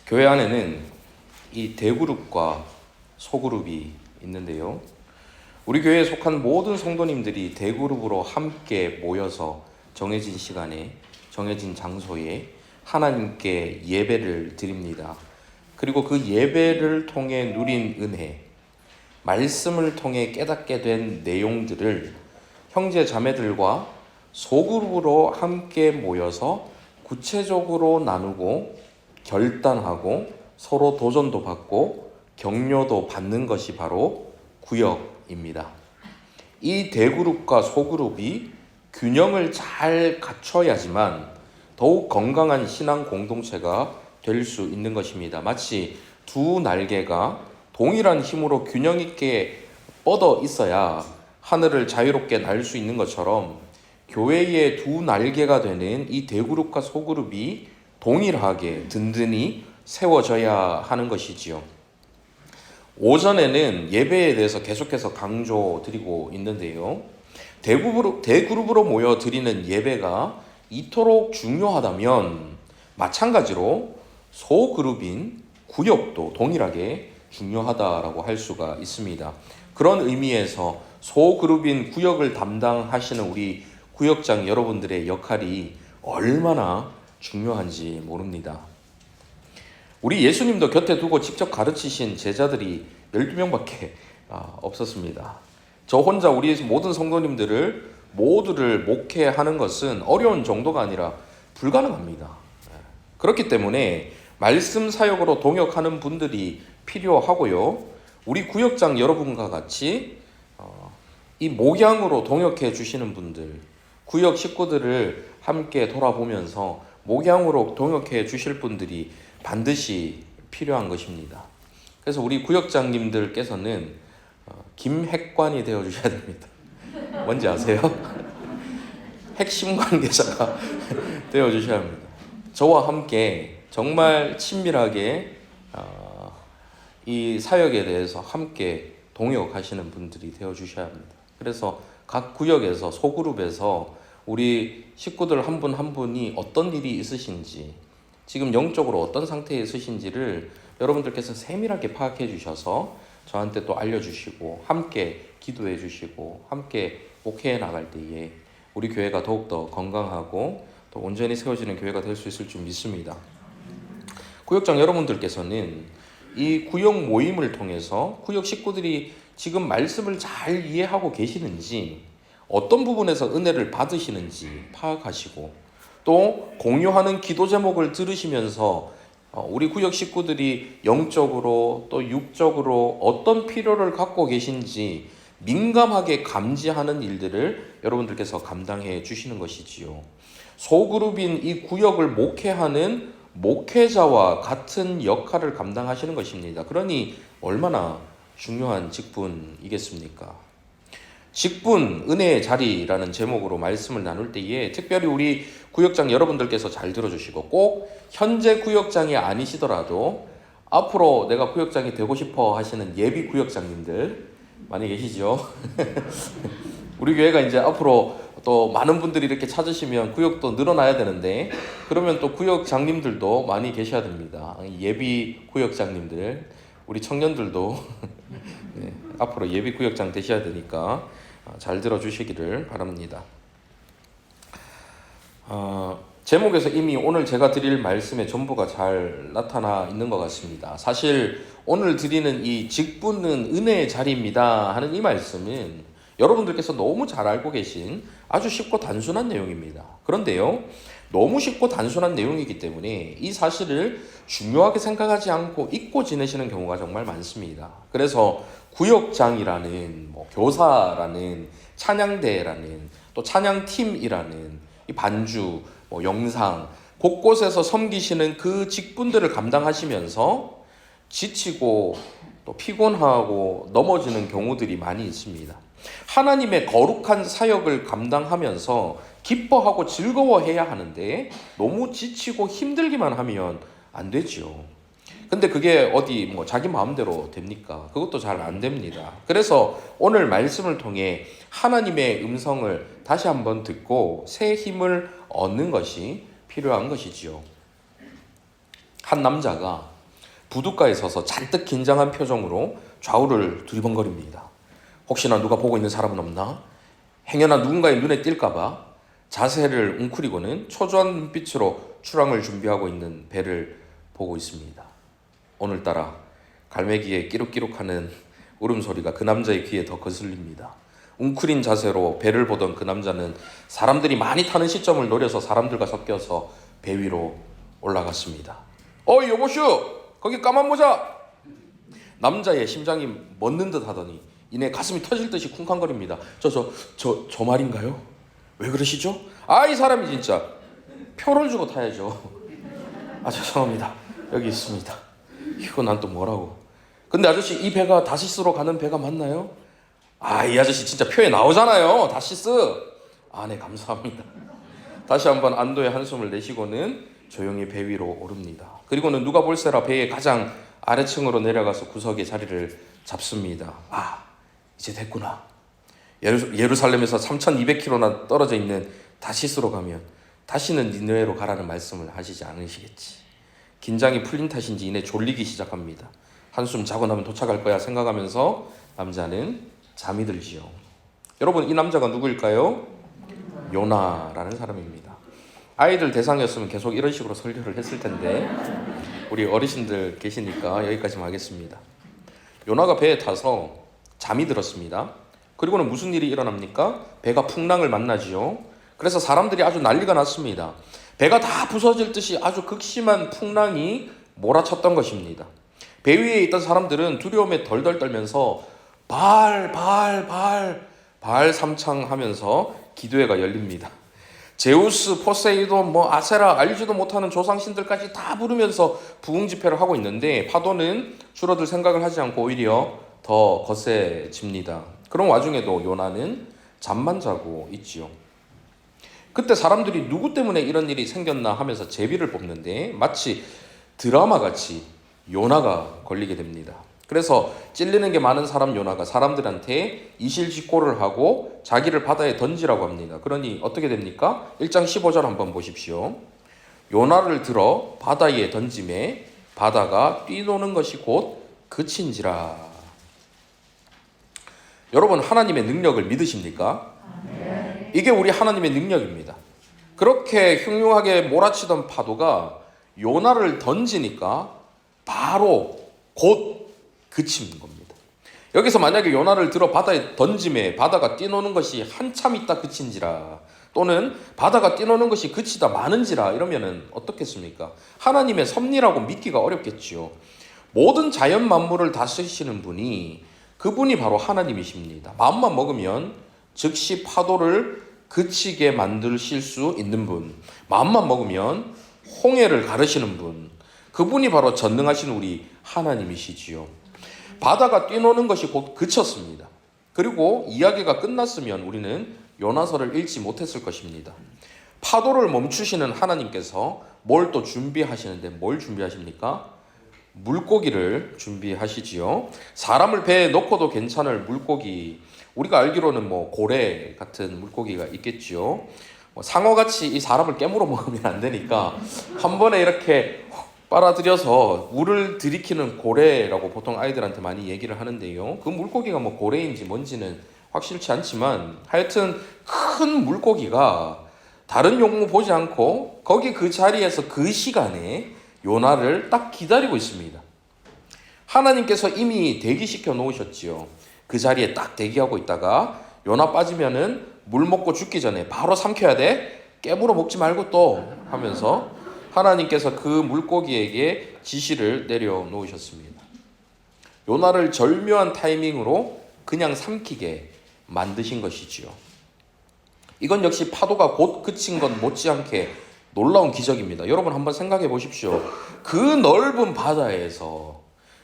교회 안에는 이 대그룹과 소그룹이 있는데요. 우리 교회에 속한 모든 성도님들이 대그룹으로 함께 모여서 정해진 시간에 정해진 장소에 하나님께 예배를 드립니다. 그리고 그 예배를 통해 누린 은혜, 말씀을 통해 깨닫게 된 내용들을 형제 자매들과 소그룹으로 함께 모여서 구체적으로 나누고 결단하고 서로 도전도 받고 격려도 받는 것이 바로 구역입니다. 이 대그룹과 소그룹이 균형을 잘 갖춰야지만 더욱 건강한 신앙 공동체가 될 수 있는 것입니다. 마치 두 날개가 동일한 힘으로 균형 있게 뻗어 있어야 하늘을 자유롭게 날 수 있는 것처럼 교회의 두 날개가 되는 이 대그룹과 소그룹이 동일하게 든든히 세워져야 하는 것이지요. 오전에는 예배에 대해서 계속해서 강조드리고 있는데요. 대그룹으로 모여 드리는 예배가 이토록 중요하다면 마찬가지로 소그룹인 구역도 동일하게 중요하다라고 할 수가 있습니다. 그런 의미에서 소그룹인 구역을 담당하시는 우리 구역장 여러분들의 역할이 얼마나 중요한지 모릅니다. 우리 예수님도 곁에 두고 직접 가르치신 제자들이 12명밖에 없었습니다. 저 혼자 우리 모든 성도님들을 모두를 목회하는 것은 어려운 정도가 아니라 불가능합니다. 그렇기 때문에 말씀 사역으로 동역하는 분들이 필요하고요. 우리 구역장 여러분과 같이 이 목양으로 동역해 주시는 분들, 구역 식구들을 함께 돌아보면서 목양으로 동역해 주실 분들이 반드시 필요한 것입니다. 그래서 우리 구역장님들께서는 김핵관이 되어 주셔야 됩니다. 뭔지 아세요? 핵심 관계자가 되어 주셔야 합니다. 저와 함께 정말 친밀하게 이 사역에 대해서 함께 동역하시는 분들이 되어 주셔야 합니다. 그래서 각 구역에서 소그룹에서 우리 식구들 한 분 한 분이 어떤 일이 있으신지, 지금 영적으로 어떤 상태에 있으신지를 여러분들께서 세밀하게 파악해 주셔서 저한테 또 알려주시고 함께 기도해 주시고 함께 목회해 나갈 때에 우리 교회가 더욱더 건강하고 또 온전히 세워지는 교회가 될 수 있을 줄 믿습니다. 구역장 여러분들께서는 이 구역 모임을 통해서 구역 식구들이 지금 말씀을 잘 이해하고 계시는지, 어떤 부분에서 은혜를 받으시는지 파악하시고 또 공유하는 기도 제목을 들으시면서 우리 구역 식구들이 영적으로 또 육적으로 어떤 필요를 갖고 계신지 민감하게 감지하는 일들을 여러분들께서 감당해 주시는 것이지요. 소그룹인 이 구역을 목회하는 목회자와 같은 역할을 감당하시는 것입니다. 그러니 얼마나 중요한 직분이겠습니까? 직분, 은혜의 자리라는 제목으로 말씀을 나눌 때에 특별히 우리 구역장 여러분들께서 잘 들어주시고, 꼭 현재 구역장이 아니시더라도 앞으로 내가 구역장이 되고 싶어 하시는 예비 구역장님들 많이 계시죠? 우리 교회가 이제 앞으로 또 많은 분들이 이렇게 찾으시면 구역도 늘어나야 되는데, 그러면 또 구역장님들도 많이 계셔야 됩니다. 예비 구역장님들, 우리 청년들도 네, 앞으로 예비 구역장 되셔야 되니까 잘 들어주시기를 바랍니다. 제목에서 이미 오늘 제가 드릴 말씀의 전부가 잘 나타나 있는 것 같습니다. 사실 오늘 드리는 이 직분은 은혜의 자리입니다 하는 이 말씀은 여러분들께서 너무 잘 알고 계신 아주 쉽고 단순한 내용입니다. 그런데요, 너무 쉽고 단순한 내용이기 때문에 이 사실을 중요하게 생각하지 않고 잊고 지내시는 경우가 정말 많습니다. 그래서 구역장이라는, 교사라는, 찬양대라는, 또 찬양팀이라는 이 반주, 영상 곳곳에서 섬기시는 그 직분들을 감당하시면서 지치고 또 피곤하고 넘어지는 경우들이 많이 있습니다. 하나님의 거룩한 사역을 감당하면서 기뻐하고 즐거워해야 하는데 너무 지치고 힘들기만 하면 안 되죠. 근데 그게 어디 자기 마음대로 됩니까? 그것도 잘 안 됩니다. 그래서 오늘 말씀을 통해 하나님의 음성을 다시 한번 듣고 새 힘을 얻는 것이 필요한 것이지요. 한 남자가 부둣가에 서서 잔뜩 긴장한 표정으로 좌우를 두리번거립니다. 혹시나 누가 보고 있는 사람은 없나? 행여나 누군가의 눈에 띌까봐 자세를 웅크리고는 초조한 눈빛으로 출항을 준비하고 있는 배를 보고 있습니다. 오늘따라 갈매기의 끼룩끼룩하는 울음소리가 그 남자의 귀에 더 거슬립니다. 웅크린 자세로 배를 보던 그 남자는 사람들이 많이 타는 시점을 노려서 사람들과 섞여서 배 위로 올라갔습니다. 어이 여보슈! 거기 까만 모자! 남자의 심장이 멎는 듯 하더니 이내 가슴이 터질 듯이 쿵쾅거립니다. 저 말인가요? 왜 그러시죠? 이 사람이 진짜 표를 주고 타야죠. 죄송합니다. 여기 있습니다. 이거 난 또 뭐라고. 근데 아저씨 이 배가 다시스로 가는 배가 맞나요? 이 아저씨 진짜 표에 나오잖아요. 다시스. 네 감사합니다. 다시 한번 안도의 한숨을 내쉬고는 조용히 배 위로 오릅니다. 그리고는 누가 볼세라 배의 가장 아래층으로 내려가서 구석에 자리를 잡습니다. 이제 됐구나. 예루살렘에서 3200km나 떨어져 있는 다시스로 가면 다시는 니느웨로 가라는 말씀을 하시지 않으시겠지. 긴장이 풀린 탓인지 이내 졸리기 시작합니다. 한숨 자고 나면 도착할 거야 생각하면서 남자는 잠이 들지요. 여러분 이 남자가 누구일까요? 요나라는 사람입니다. 아이들 대상이었으면 계속 이런 식으로 설교를 했을 텐데 우리 어르신들 계시니까 여기까지만 하겠습니다. 요나가 배에 타서 잠이 들었습니다. 그리고는 무슨 일이 일어납니까? 배가 풍랑을 만나지요. 그래서 사람들이 아주 난리가 났습니다. 배가 다 부서질 듯이 아주 극심한 풍랑이 몰아쳤던 것입니다. 배 위에 있던 사람들은 두려움에 덜덜 떨면서 바알 삼창하면서 기도회가 열립니다. 제우스, 포세이돈, 아세라, 알지도 못하는 조상신들까지 다 부르면서 부흥 집회를 하고 있는데 파도는 줄어들 생각을 하지 않고 오히려 더 거세집니다. 그런 와중에도 요나는 잠만 자고 있지요. 그때 사람들이 누구 때문에 이런 일이 생겼나 하면서 제비를 뽑는데 마치 드라마같이 요나가 걸리게 됩니다. 그래서 찔리는 게 많은 사람 요나가 사람들한테 이실직고를 하고 자기를 바다에 던지라고 합니다. 그러니 어떻게 됩니까? 1장 15절 한번 보십시오. 요나를 들어 바다에 던짐에 바다가 뛰노는 것이 곧 그친지라. 여러분 하나님의 능력을 믿으십니까? 이게 우리 하나님의 능력입니다. 그렇게 흉흉하게 몰아치던 파도가 요나를 던지니까 바로 곧 그치는 겁니다. 여기서 만약에 요나를 들어 바다에 던짐에 바다가 뛰노는 것이 한참 있다 그친지라 또는 바다가 뛰노는 것이 그치다 많은지라 이러면은 어떻겠습니까? 하나님의 섭리라고 믿기가 어렵겠지요. 모든 자연 만물을 다스리시는 분이 그분이 바로 하나님이십니다. 마음만 먹으면 즉시 파도를 그치게 만드실 수 있는 분, 마음만 먹으면 홍해를 가르시는 분, 그분이 바로 전능하신 우리 하나님이시지요. 바다가 뛰노는 것이 곧 그쳤습니다. 그리고 이야기가 끝났으면 우리는 요나서를 읽지 못했을 것입니다. 파도를 멈추시는 하나님께서 뭘 또 준비하시는데 뭘 준비하십니까? 물고기를 준비하시지요. 사람을 배에 넣고도 괜찮을 물고기, 우리가 알기로는 고래 같은 물고기가 있겠지요. 상어같이 이 사람을 깨물어 먹으면 안 되니까 한 번에 이렇게 빨아들여서 물을 들이키는 고래라고 보통 아이들한테 많이 얘기를 하는데요. 그 물고기가 고래인지 뭔지는 확실치 않지만 하여튼 큰 물고기가 다른 용무 보지 않고 거기 그 자리에서 그 시간에 요나를 딱 기다리고 있습니다. 하나님께서 이미 대기시켜 놓으셨지요. 그 자리에 딱 대기하고 있다가 요나 빠지면은 물 먹고 죽기 전에 바로 삼켜야 돼. 깨물어 먹지 말고 또 하면서 하나님께서 그 물고기에게 지시를 내려 놓으셨습니다. 요나를 절묘한 타이밍으로 그냥 삼키게 만드신 것이지요. 이건 역시 파도가 곧 그친 것 못지않게 놀라운 기적입니다. 여러분 한번 생각해 보십시오. 그 넓은 바다에서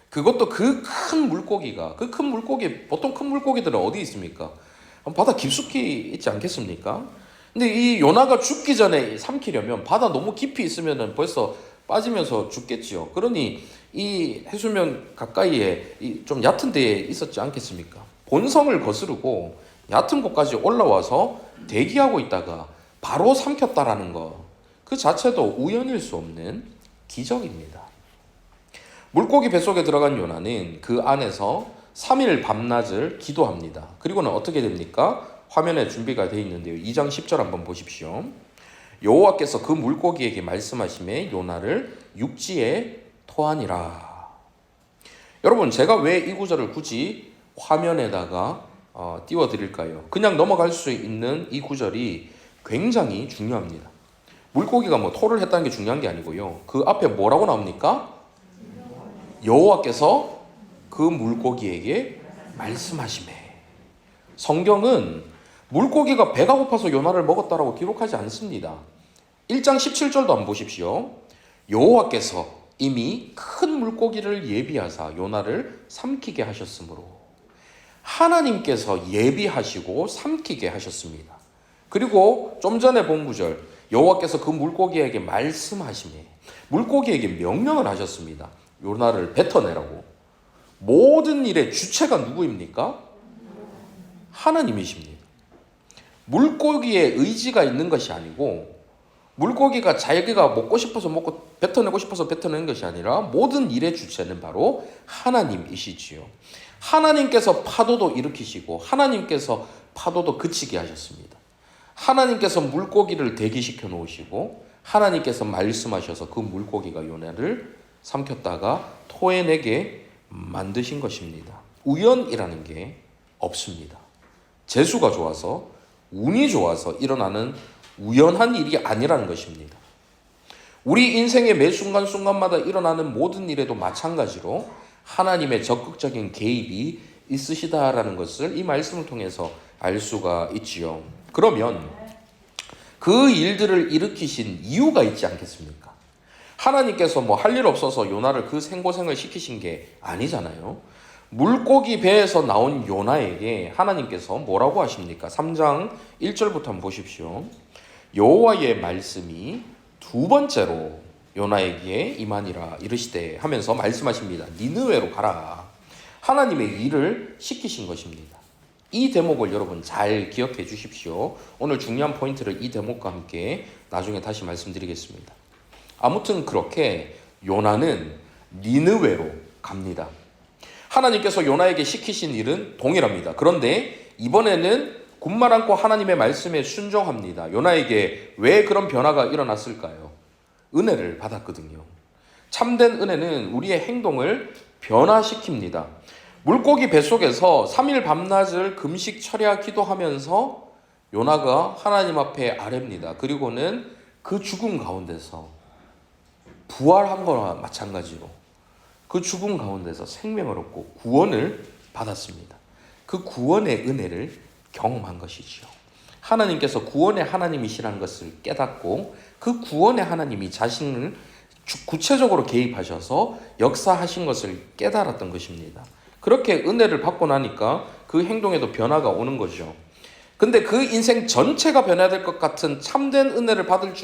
그것도 그 큰 물고기가 그 큰 물고기 보통 큰 물고기들은 어디 있습니까? 바다 깊숙이 있지 않겠습니까? 근데 이 요나가 죽기 전에 삼키려면 바다 너무 깊이 있으면 벌써 빠지면서 죽겠지요. 그러니 이 해수면 가까이에 좀 얕은 데에 있었지 않겠습니까? 본성을 거스르고 얕은 곳까지 올라와서 대기하고 있다가 바로 삼켰다라는 것, 그 자체도 우연일 수 없는 기적입니다. 물고기 뱃속에 들어간 요나는 그 안에서 3일 밤낮을 기도합니다. 그리고는 어떻게 됩니까? 화면에 준비가 되어 있는데요. 2장 10절 한번 보십시오. 여호와께서 그 물고기에게 말씀하시매 요나를 육지에 토하니라. 여러분, 제가 왜 이 구절을 굳이 화면에다가 띄워드릴까요? 그냥 넘어갈 수 있는 이 구절이 굉장히 중요합니다. 물고기가 뭐 토를 했다는 게 중요한 게 아니고요. 그 앞에 뭐라고 나옵니까? 여호와께서 그 물고기에게 말씀하시매. 성경은 물고기가 배가 고파서 요나를 먹었다라고 기록하지 않습니다. 1장 17절도 한번 보십시오. 여호와께서 이미 큰 물고기를 예비하사 요나를 삼키게 하셨으므로. 하나님께서 예비하시고 삼키게 하셨습니다. 그리고 좀 전에 본 구절, 여호와께서 그 물고기에게 말씀하시매 물고기에게 명령을 하셨습니다. 요나를 뱉어내라고. 모든 일의 주체가 누구입니까? 하나님이십니다. 물고기의 의지가 있는 것이 아니고 물고기가 자기가 먹고 싶어서 먹고 뱉어내고 싶어서 뱉어내는 것이 아니라 모든 일의 주체는 바로 하나님이시지요. 하나님께서 파도도 일으키시고 하나님께서 파도도 그치게 하셨습니다. 하나님께서 물고기를 대기시켜 놓으시고 하나님께서 말씀하셔서 그 물고기가 요나를 삼켰다가 토해내게 만드신 것입니다. 우연이라는 게 없습니다. 재수가 좋아서 운이 좋아서 일어나는 우연한 일이 아니라는 것입니다. 우리 인생의 매 순간순간마다 일어나는 모든 일에도 마찬가지로 하나님의 적극적인 개입이 있으시다라는 것을 이 말씀을 통해서 알 수가 있지요. 그러면 그 일들을 일으키신 이유가 있지 않겠습니까? 하나님께서 뭐 할 일 없어서 요나를 그 생고생을 시키신 게 아니잖아요. 물고기 배에서 나온 요나에게 하나님께서 뭐라고 하십니까? 3장 1절부터 한번 보십시오. 여호와의 말씀이 두 번째로 요나에게 임하니라 이르시되 하면서 말씀하십니다. 니느웨로 가라. 하나님의 일을 시키신 것입니다. 이 대목을 여러분 잘 기억해 주십시오. 오늘 중요한 포인트를 이 대목과 함께 나중에 다시 말씀드리겠습니다. 아무튼 그렇게 요나는 니느웨로 갑니다. 하나님께서 요나에게 시키신 일은 동일합니다. 그런데 이번에는 군말 않고 하나님의 말씀에 순종합니다. 요나에게 왜 그런 변화가 일어났을까요? 은혜를 받았거든요. 참된 은혜는 우리의 행동을 변화시킵니다. 물고기 뱃속에서 3일 밤낮을 금식 철야 기도하면서 요나가 하나님 앞에 아뢰입니다. 그리고는 그 죽음 가운데서 부활한 거나 마찬가지로 그 죽음 가운데서 생명을 얻고 구원을 받았습니다. 그 구원의 은혜를 경험한 것이지요. 하나님께서 구원의 하나님이시라는 것을 깨닫고 그 구원의 하나님이 자신을 구체적으로 개입하셔서 역사하신 것을 깨달았던 것입니다. 그렇게 은혜를 받고 나니까 그 행동에도 변화가 오는 거죠. 근데 그 인생 전체가 변화될 것 같은 참된 은혜를 받은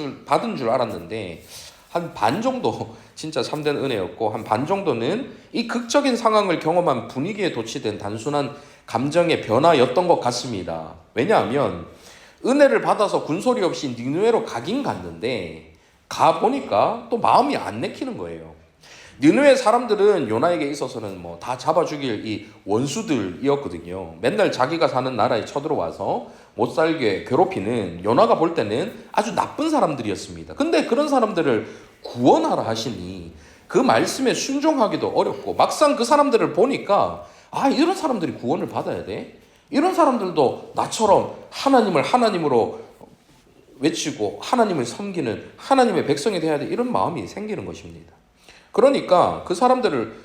줄 알았는데 한 반 정도 진짜 참된 은혜였고 한 반 정도는 이 극적인 상황을 경험한 분위기에 도취된 단순한 감정의 변화였던 것 같습니다. 왜냐하면 은혜를 받아서 군소리 없이 니느웨로 가긴 갔는데 가보니까 또 마음이 안 내키는 거예요. 니느웨 사람들은 요나에게 있어서는 뭐 다 잡아 죽일 이 원수들이었거든요. 맨날 자기가 사는 나라에 쳐들어와서 못 살게 괴롭히는 요나가 볼 때는 아주 나쁜 사람들이었습니다. 근데 그런 사람들을 구원하라 하시니 그 말씀에 순종하기도 어렵고 막상 그 사람들을 보니까 이런 사람들이 구원을 받아야 돼? 이런 사람들도 나처럼 하나님을 하나님으로 외치고 하나님을 섬기는 하나님의 백성이 돼야 돼, 이런 마음이 생기는 것입니다. 그러니까 그 사람들을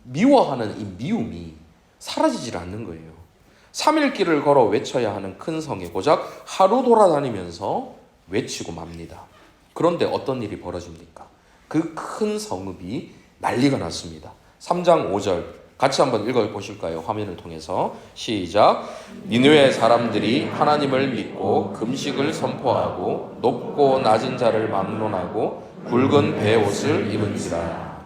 미워하는 이 미움이 사라지질 않는 거예요. 3일 길을 걸어 외쳐야 하는 큰 성에 고작 하루 돌아다니면서 외치고 맙니다. 그런데 어떤 일이 벌어집니까? 그 큰 성읍이 난리가 났습니다. 3장 5절 같이 한번 읽어보실까요? 화면을 통해서 시작. 니느웨 사람들이 하나님을 믿고 금식을 선포하고 높고 낮은 자를 막론하고 굵은 베옷을 입은지라.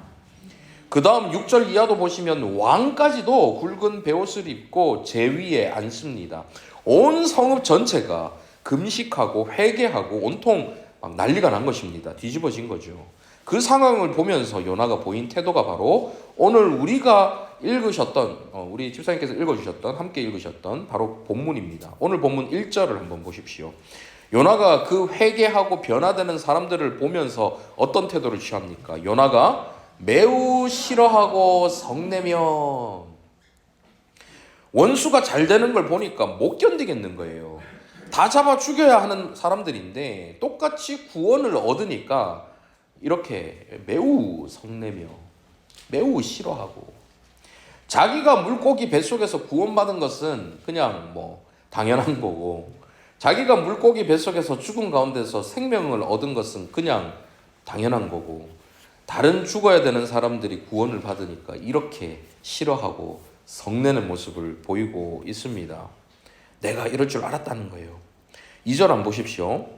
그 다음 6절 이하도 보시면 왕까지도 굵은 베옷을 입고 제위에 앉습니다. 온 성읍 전체가 금식하고 회개하고 온통 막 난리가 난 것입니다. 뒤집어진 거죠. 그 상황을 보면서 요나가 보인 태도가 바로 오늘 우리가 읽으셨던 우리 집사님께서 읽어주셨던 함께 읽으셨던 바로 본문입니다. 오늘 본문 1절을 한번 보십시오. 요나가 그 회개하고 변화되는 사람들을 보면서 어떤 태도를 취합니까? 요나가 매우 싫어하고 성내며 원수가 잘 되는 걸 보니까 못 견디겠는 거예요. 다 잡아 죽여야 하는 사람들인데 똑같이 구원을 얻으니까 이렇게 매우 성내며 매우 싫어하고, 자기가 물고기 뱃속에서 구원받은 것은 그냥 당연한 거고, 자기가 물고기 뱃속에서 죽은 가운데서 생명을 얻은 것은 그냥 당연한 거고, 다른 죽어야 되는 사람들이 구원을 받으니까 이렇게 싫어하고 성내는 모습을 보이고 있습니다. 내가 이럴 줄 알았다는 거예요. 2절 한번 보십시오.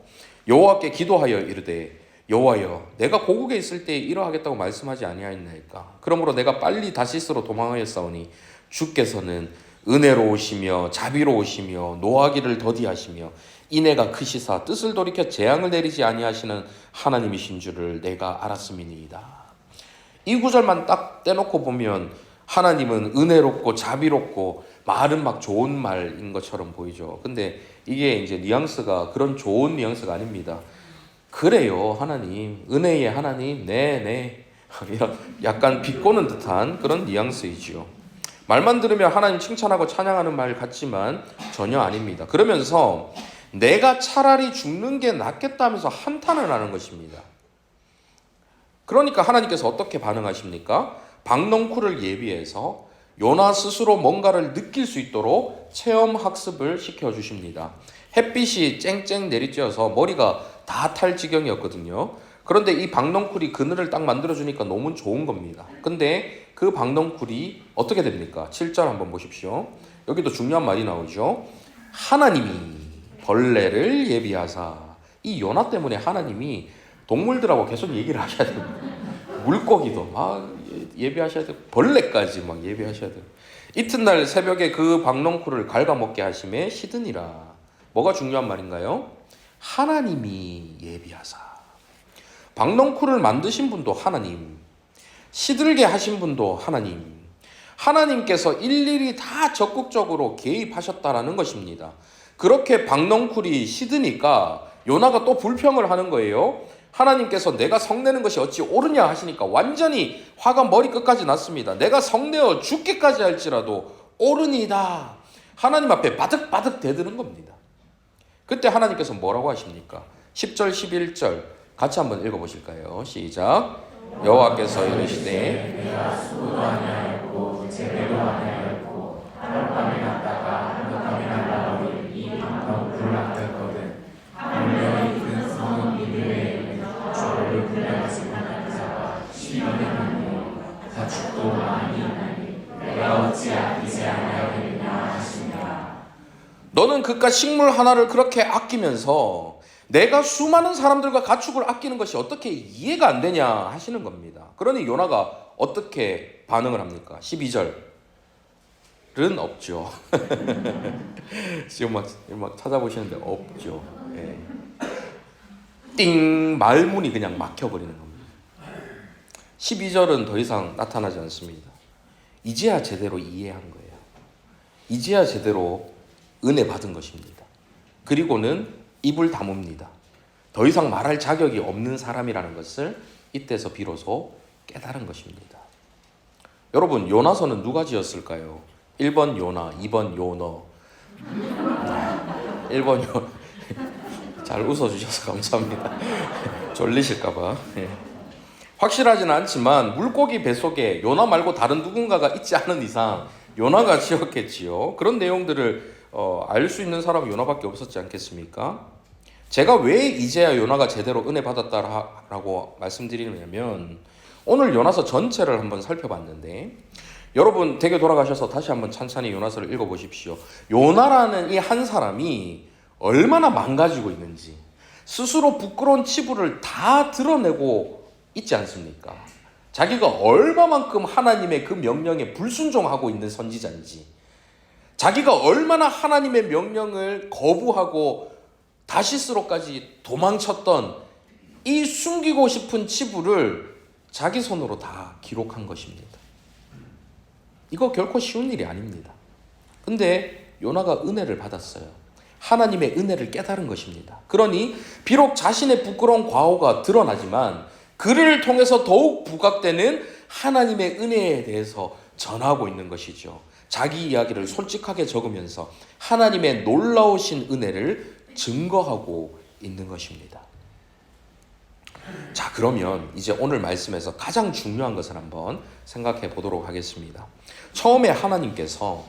여호와께 기도하여 이르되 여호와여, 내가 고국에 있을 때 이러하겠다고 말씀하지 아니하였나이까. 그러므로 내가 빨리 다시스로 도망하였사오니 주께서는 은혜로우시며 자비로우시며 노하기를 더디하시며 인애가 크시사 뜻을 돌이켜 재앙을 내리지 아니하시는 하나님이신 줄을 내가 알았음이니이다. 이 구절만 딱 떼놓고 보면 하나님은 은혜롭고 자비롭고 말은 막 좋은 말인 것처럼 보이죠. 근데 이게 이제 뉘앙스가 그런 좋은 뉘앙스가 아닙니다. 그래요, 하나님, 은혜의 하나님, 네, 약간 비꼬는 듯한 그런 뉘앙스이지요. 말만 들으면 하나님 칭찬하고 찬양하는 말 같지만 전혀 아닙니다. 그러면서 내가 차라리 죽는 게 낫겠다면서 한탄을 하는 것입니다. 그러니까 하나님께서 어떻게 반응하십니까? 박넝쿨을 예비해서 요나 스스로 뭔가를 느낄 수 있도록 체험 학습을 시켜주십니다. 햇빛이 쨍쨍 내리쬐어서 머리가 다 탈 지경이었거든요. 그런데 이 박넝쿨이 그늘을 딱 만들어주니까 너무 좋은 겁니다. 근데 그 박넝쿨이 어떻게 됩니까? 7절 한번 보십시오. 여기도 중요한 말이 나오죠. 하나님이 벌레를 예비하사. 이 요나 때문에 하나님이 동물들하고 계속 얘기를 하셔야 됩니다. 물고기도 막 예비하셔야 되고 벌레까지 막 예비하셔야 되고, 이튿날 새벽에 그 박넝쿨을 갉아먹게 하심에 시드니라. 뭐가 중요한 말인가요? 하나님이 예비하사. 박넝쿨을 만드신 분도 하나님, 시들게 하신 분도 하나님, 하나님께서 일일이 다 적극적으로 개입하셨다라는 것입니다. 그렇게 박넝쿨이 시드니까 요나가 또 불평을 하는 거예요. 하나님께서 내가 성내는 것이 어찌 옳으냐 하시니까 완전히 화가 머리끝까지 났습니다. 내가 성내어 죽기까지 할지라도 옳으니다. 하나님 앞에 바득바득 대드는 겁니다. 그때 하나님께서 뭐라고 하십니까? 10절 11절 같이 한번 읽어보실까요? 시작. 여호와께서 이르시되 내가 수고도 아니하였고 재배도 아니하였고 한옥감에 갔다가 한옥감에 날라오니 이 박넝쿨을 맡았거든. 하물며 이든 성은 니느웨에 저를 불량하신 하나님 자가 12년 하며 가축도 많이 있나니 내가 어찌 아끼지 아니하겠느냐 하시니라. 너는 그깟 식물 하나를 그렇게 아끼면서 내가 수많은 사람들과 가축을 아끼는 것이 어떻게 이해가 안 되냐 하시는 겁니다. 그러니 요나가 어떻게 반응을 합니까? 12절은 없죠. 지금 막 찾아보시는데 없죠. 예. 띵, 말문이 그냥 막혀버리는 겁니다. 12절은 더 이상 나타나지 않습니다. 이제야 제대로 이해한 거예요. 이제야 제대로 은혜 받은 것입니다. 그리고는 입을 다뭅니다. 더 이상 말할 자격이 없는 사람이라는 것을 이때서 비로소 깨달은 것입니다. 여러분, 요나서는 누가 지었을까요? 1번 요나, 2번 요너. 1번 요. 잘 웃어주셔서 감사합니다. 졸리실까봐. 확실하지는 않지만 물고기 뱃속에 요나 말고 다른 누군가가 있지 않은 이상 요나가 지었겠지요. 그런 내용들을 알 수 있는 사람은 요나밖에 없었지 않겠습니까? 제가 왜 이제야 요나가 제대로 은혜 받았다라고 말씀드리냐면, 오늘 요나서 전체를 한번 살펴봤는데, 여러분 댁에 돌아가셔서 다시 한번 찬찬히 요나서를 읽어보십시오. 요나라는 이 한 사람이 얼마나 망가지고 있는지 스스로 부끄러운 치부를 다 드러내고 있지 않습니까? 자기가 얼마만큼 하나님의 그 명령에 불순종하고 있는 선지자인지, 자기가 얼마나 하나님의 명령을 거부하고 다시스로까지 도망쳤던 이 숨기고 싶은 치부를 자기 손으로 다 기록한 것입니다. 이거 결코 쉬운 일이 아닙니다. 근데 요나가 은혜를 받았어요. 하나님의 은혜를 깨달은 것입니다. 그러니 비록 자신의 부끄러운 과오가 드러나지만 그를 통해서 더욱 부각되는 하나님의 은혜에 대해서 전하고 있는 것이죠. 자기 이야기를 솔직하게 적으면서 하나님의 놀라우신 은혜를 증거하고 있는 것입니다. 자, 그러면 이제 오늘 말씀에서 가장 중요한 것을 한번 생각해 보도록 하겠습니다. 처음에 하나님께서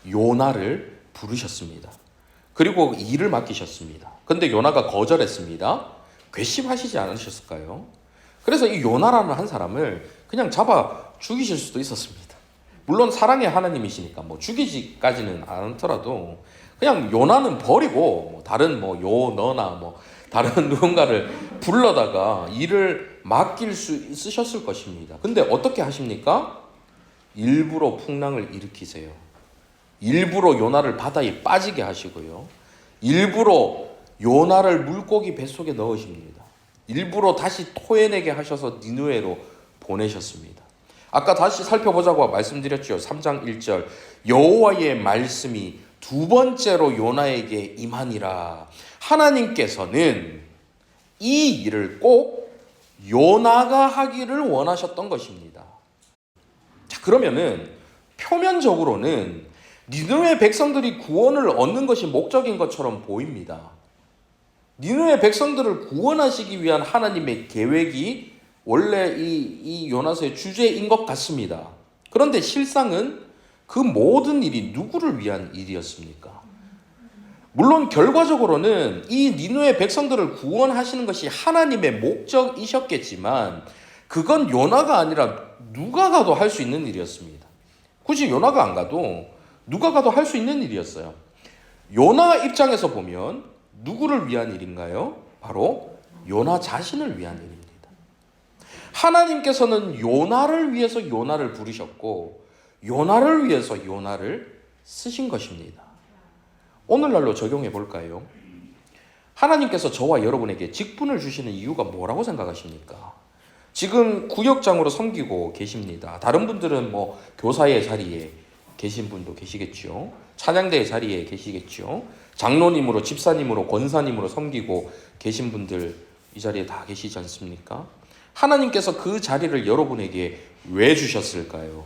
요나를 부르셨습니다. 그리고 일을 맡기셨습니다. 근데 요나가 거절했습니다. 괘씸하시지 않으셨을까요? 그래서 이 요나라는 한 사람을 그냥 잡아 죽이실 수도 있었습니다. 물론 사랑의 하나님이시니까 뭐 죽이지까지는 않더라도 그냥 요나는 버리고 다른 뭐 요너나 뭐 다른 누군가를 불러다가 일을 맡길 수 있으셨을 것입니다. 근데 어떻게 하십니까? 일부러 풍랑을 일으키세요. 일부러 요나를 바다에 빠지게 하시고요. 일부러 요나를 물고기 뱃속에 넣으십니다. 일부러 다시 토해내게 하셔서 니느웨로 보내셨습니다. 아까 다시 살펴보자고 말씀드렸죠. 3장 1절 여호와의 말씀이 두 번째로 요나에게 임하니라. 하나님께서는 이 일을 꼭 요나가 하기를 원하셨던 것입니다. 자, 그러면은 표면적으로는 니느웨 백성들이 구원을 얻는 것이 목적인 것처럼 보입니다. 니느웨 백성들을 구원하시기 위한 하나님의 계획이 원래 이 요나서의 주제인 것 같습니다. 그런데 실상은 그 모든 일이 누구를 위한 일이었습니까? 물론 결과적으로는 이 니느웨 백성들을 구원하시는 것이 하나님의 목적이셨겠지만 그건 요나가 아니라 누가 가도 할 수 있는 일이었습니다. 굳이 요나가 안 가도 누가 가도 할 수 있는 일이었어요. 요나 입장에서 보면 누구를 위한 일인가요? 바로 요나 자신을 위한 일입니다. 하나님께서는 요나를 위해서 요나를 부르셨고 요나를 위해서 요나를 쓰신 것입니다. 오늘날로 적용해 볼까요? 하나님께서 저와 여러분에게 직분을 주시는 이유가 뭐라고 생각하십니까? 지금 구역장으로 섬기고 계십니다. 다른 분들은 뭐 교사의 자리에 계신 분도 계시겠죠. 찬양대의 자리에 계시겠죠. 장로님으로, 집사님으로, 권사님으로 섬기고 계신 분들 이 자리에 다 계시지 않습니까? 하나님께서 그 자리를 여러분에게 왜 주셨을까요?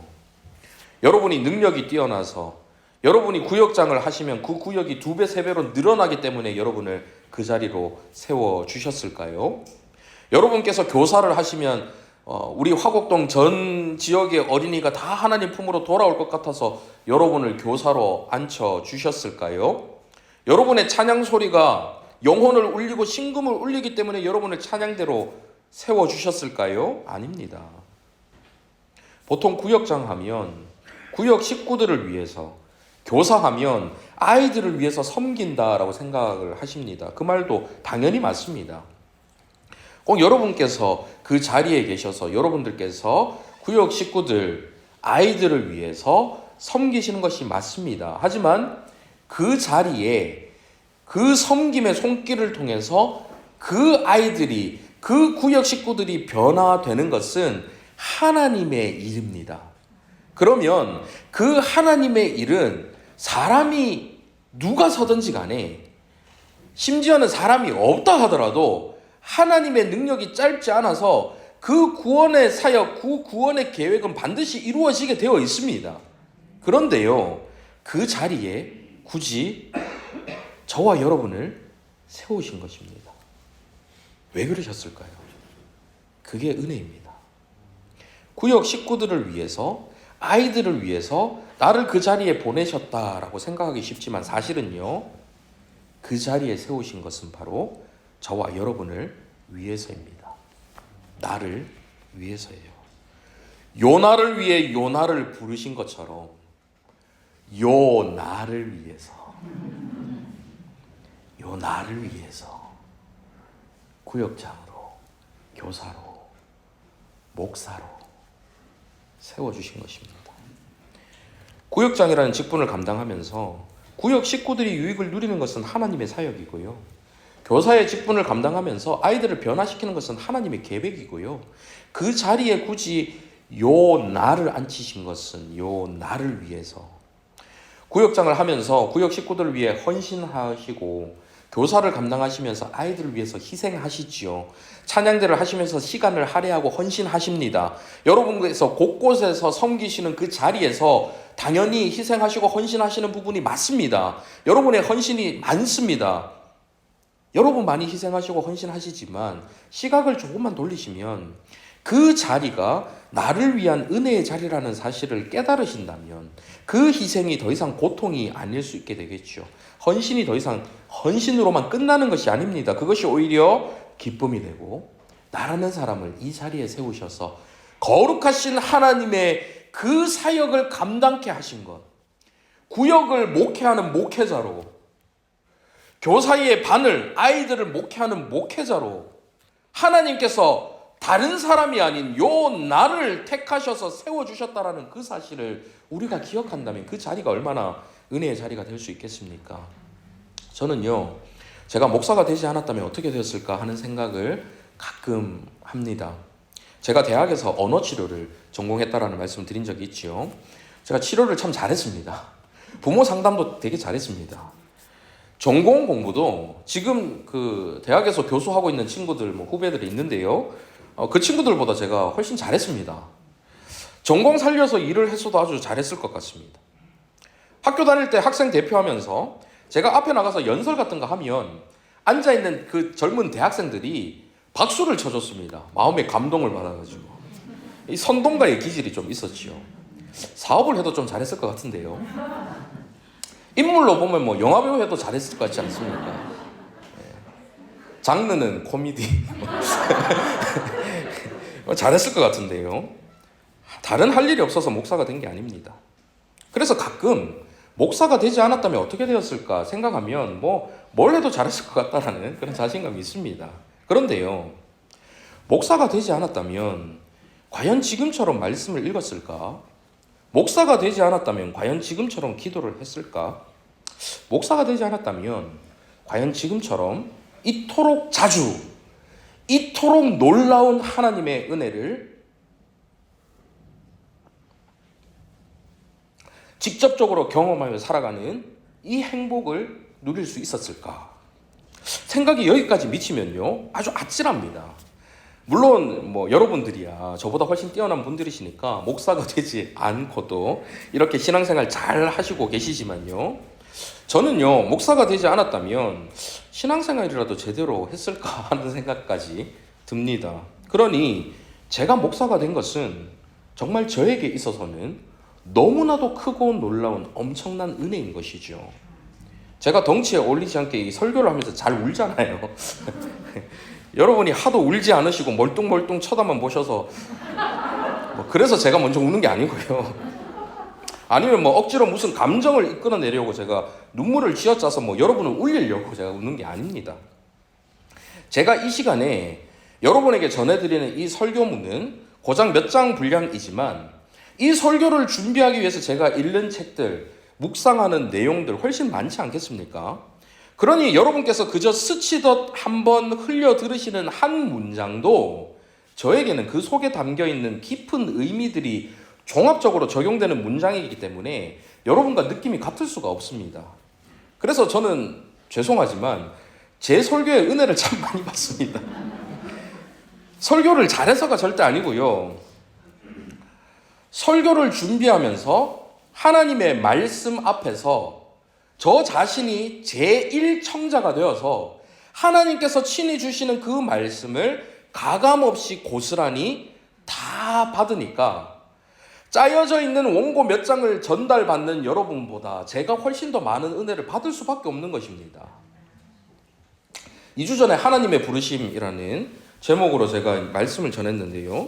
여러분이 능력이 뛰어나서 여러분이 구역장을 하시면 그 구역이 2배, 3배로 늘어나기 때문에 여러분을 그 자리로 세워주셨을까요? 여러분께서 교사를 하시면 우리 화곡동 전 지역의 어린이가 다 하나님 품으로 돌아올 것 같아서 여러분을 교사로 앉혀주셨을까요? 여러분의 찬양 소리가 영혼을 울리고 신금을 울리기 때문에 여러분을 찬양대로 세워주셨을까요? 아닙니다. 보통 구역장 하면 구역 식구들을 위해서, 교사하면 아이들을 위해서 섬긴다라고 생각을 하십니다. 그 말도 당연히 맞습니다. 꼭 여러분께서 그 자리에 계셔서 여러분들께서 구역 식구들, 아이들을 위해서 섬기시는 것이 맞습니다. 하지만 그 자리에 그 섬김의 손길을 통해서 그 아이들이, 그 구역 식구들이 변화되는 것은 하나님의 일입니다. 그러면 그 하나님의 일은 사람이 누가 서든지 간에, 심지어는 사람이 없다 하더라도 하나님의 능력이 짧지 않아서 그 구원의 사역, 그 구원의 계획은 반드시 이루어지게 되어 있습니다. 그런데요, 그 자리에 굳이 저와 여러분을 세우신 것입니다. 왜 그러셨을까요? 그게 은혜입니다. 구역 식구들을 위해서, 아이들을 위해서 나를 그 자리에 보내셨다라고 생각하기 쉽지만 사실은요, 그 자리에 세우신 것은 바로 저와 여러분을 위해서입니다. 나를 위해서예요. 요나를 위해 요나를 부르신 것처럼 요나를 위해서, 요나를 위해서 구역장으로, 교사로, 목사로 세워주신 것입니다. 구역장이라는 직분을 감당하면서 구역 식구들이 유익을 누리는 것은 하나님의 사역이고요. 교사의 직분을 감당하면서 아이들을 변화시키는 것은 하나님의 계획이고요. 그 자리에 굳이 요 나를 앉히신 것은 요 나를 위해서 구역장을 하면서 구역 식구들을 위해 헌신하시고 교사를 감당하시면서 아이들을 위해서 희생하시지요. 찬양대를 하시면서 시간을 할애하고 헌신하십니다. 여러분께서 곳곳에서 섬기시는 그 자리에서 당연히 희생하시고 헌신하시는 부분이 맞습니다. 여러분의 헌신이 많습니다. 여러분 많이 희생하시고 헌신하시지만 시각을 조금만 돌리시면 그 자리가 나를 위한 은혜의 자리라는 사실을 깨달으신다면 그 희생이 더 이상 고통이 아닐 수 있게 되겠죠. 헌신이 더 이상 헌신으로만 끝나는 것이 아닙니다. 그것이 오히려 기쁨이 되고 나라는 사람을 이 자리에 세우셔서 거룩하신 하나님의 그 사역을 감당케 하신 것, 구역을 목회하는 목회자로, 교사의 반을 아이들을 목회하는 목회자로 하나님께서 다른 사람이 아닌 요 나를 택하셔서 세워주셨다라는 그 사실을 우리가 기억한다면 그 자리가 얼마나 은혜의 자리가 될 수 있겠습니까? 저는요, 제가 목사가 되지 않았다면 어떻게 되었을까 하는 생각을 가끔 합니다. 제가 대학에서 언어 치료를 전공했다라는 말씀을 드린 적이 있죠. 제가 치료를 참 잘했습니다. 부모 상담도 되게 잘했습니다. 전공 공부도 지금 그 대학에서 교수하고 있는 친구들, 후배들이 있는데요. 그 친구들보다 제가 훨씬 잘했습니다. 전공 살려서 일을 했어도 아주 잘했을 것 같습니다. 학교 다닐 때 학생 대표하면서 제가 앞에 나가서 연설 같은 거 하면 앉아있는 그 젊은 대학생들이 박수를 쳐줬습니다. 마음의 감동을 받아가지고. 이 선동가의 기질이 좀 있었지요. 사업을 해도 좀 잘했을 것 같은데요. 인물로 보면 영화배우 해도 잘했을 것 같지 않습니까? 장르는 코미디. 잘했을 것 같은데요. 다른 할 일이 없어서 목사가 된 게 아닙니다. 그래서 가끔 목사가 되지 않았다면 어떻게 되었을까 생각하면 뭘 해도 잘했을 것 같다라는 그런 자신감이 있습니다. 그런데요, 목사가 되지 않았다면 과연 지금처럼 말씀을 읽었을까? 목사가 되지 않았다면 과연 지금처럼 기도를 했을까? 목사가 되지 않았다면 과연 지금처럼 이토록 자주, 이토록 놀라운 하나님의 은혜를 직접적으로 경험하며 살아가는 이 행복을 누릴 수 있었을까? 생각이 여기까지 미치면요, 아주 아찔합니다. 물론 여러분들이야 저보다 훨씬 뛰어난 분들이시니까 목사가 되지 않고도 이렇게 신앙생활 잘 하시고 계시지만요, 저는요, 목사가 되지 않았다면 신앙생활이라도 제대로 했을까 하는 생각까지 듭니다. 그러니 제가 목사가 된 것은 정말 저에게 있어서는 너무나도 크고 놀라운 엄청난 은혜인 것이죠. 제가 덩치에 어울리지 않게 이 설교를 하면서 잘 울잖아요. 여러분이 하도 울지 않으시고 멀뚱멀뚱 쳐다만 보셔서 그래서 제가 먼저 우는 게 아니고요. 아니면 억지로 무슨 감정을 이끌어내려고 제가 눈물을 쥐어짜서 여러분을 울리려고 제가 웃는 게 아닙니다. 제가 이 시간에 여러분에게 전해드리는 이 설교문은 고작 몇 장 분량이지만 이 설교를 준비하기 위해서 제가 읽는 책들, 묵상하는 내용들 훨씬 많지 않겠습니까? 그러니 여러분께서 그저 스치듯 한번 흘려 들으시는 한 문장도 저에게는 그 속에 담겨있는 깊은 의미들이 종합적으로 적용되는 문장이기 때문에 여러분과 느낌이 같을 수가 없습니다. 그래서 저는 죄송하지만 제 설교의 은혜를 참 많이 받습니다. 설교를 잘해서가 절대 아니고요. 설교를 준비하면서 하나님의 말씀 앞에서 저 자신이 제1청자가 되어서 하나님께서 친히 주시는 그 말씀을 가감없이 고스란히 다 받으니까 짜여져 있는 원고 몇 장을 전달받는 여러분보다 제가 훨씬 더 많은 은혜를 받을 수밖에 없는 것입니다. 2주 전에 하나님의 부르심이라는 제목으로 제가 말씀을 전했는데요.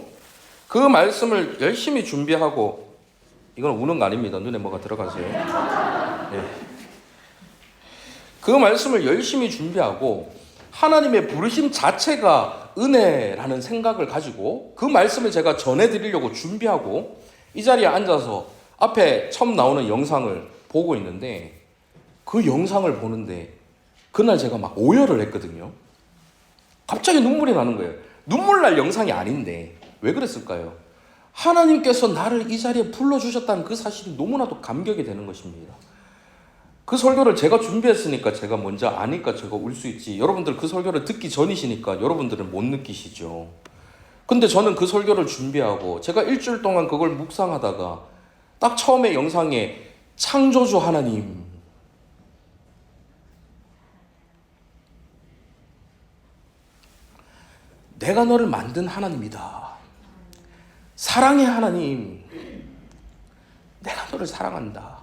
그 말씀을 열심히 준비하고, 이건 우는 거 아닙니다. 눈에 뭐가 들어가세요. 네. 그 말씀을 열심히 준비하고 하나님의 부르심 자체가 은혜라는 생각을 가지고 그 말씀을 제가 전해드리려고 준비하고 이 자리에 앉아서 앞에 처음 나오는 영상을 보고 있는데 그 영상을 보는데 그날 제가 막 오열을 했거든요. 갑자기 눈물이 나는 거예요. 눈물 날 영상이 아닌데 왜 그랬을까요? 하나님께서 나를 이 자리에 불러주셨다는 그 사실이 너무나도 감격이 되는 것입니다. 그 설교를 제가 준비했으니까 제가 먼저 아니까 제가 울 수 있지, 여러분들 그 설교를 듣기 전이시니까 여러분들은 못 느끼시죠. 근데 저는 그 설교를 준비하고 제가 일주일 동안 그걸 묵상하다가 딱 처음에 영상에 창조주 하나님, 내가 너를 만든 하나님이다, 사랑의 하나님, 내가 너를 사랑한다,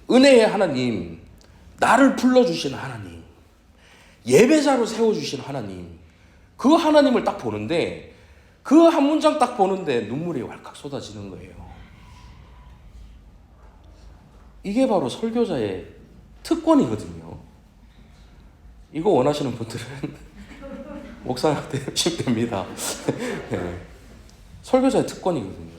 은혜의 하나님, 나를 불러주신 하나님, 예배자로 세워주신 하나님, 그 하나님을 딱 보는데, 그 한 문장 딱 보는데 눈물이 왈칵 쏟아지는 거예요. 이게 바로 설교자의 특권이거든요. 이거 원하시는 분들은 목사한테 하시면 됩니다. 네. 설교자의 특권이거든요.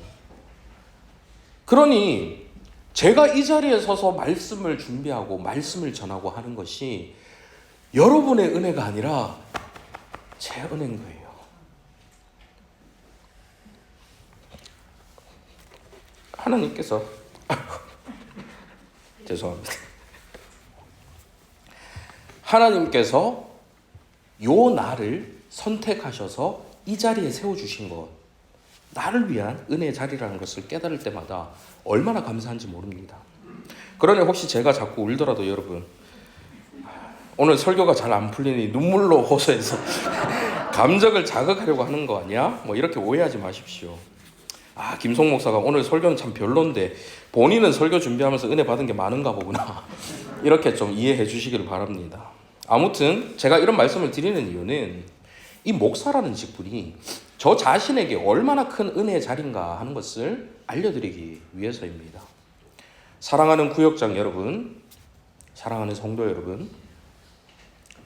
그러니 제가 이 자리에 서서 말씀을 준비하고 말씀을 전하고 하는 것이 여러분의 은혜가 아니라 제 은혜인 거예요. 하나님께서 죄송합니다. 하나님께서 요 나를 선택하셔서 이 자리에 세워주신 것, 나를 위한 은혜의 자리라는 것을 깨달을 때마다 얼마나 감사한지 모릅니다. 그러니 혹시 제가 자꾸 울더라도 여러분, 오늘 설교가 잘 안 풀리니 눈물로 호소해서 감정을 자극하려고 하는 거 아니야? 뭐 이렇게 오해하지 마십시오. 김송 목사가 오늘 설교는 참 별론데 본인은 설교 준비하면서 은혜 받은 게 많은가 보구나. 이렇게 좀 이해해 주시기를 바랍니다. 아무튼 제가 이런 말씀을 드리는 이유는 이 목사라는 직분이 저 자신에게 얼마나 큰 은혜의 자리인가 하는 것을 알려드리기 위해서입니다. 사랑하는 구역장 여러분, 사랑하는 성도 여러분,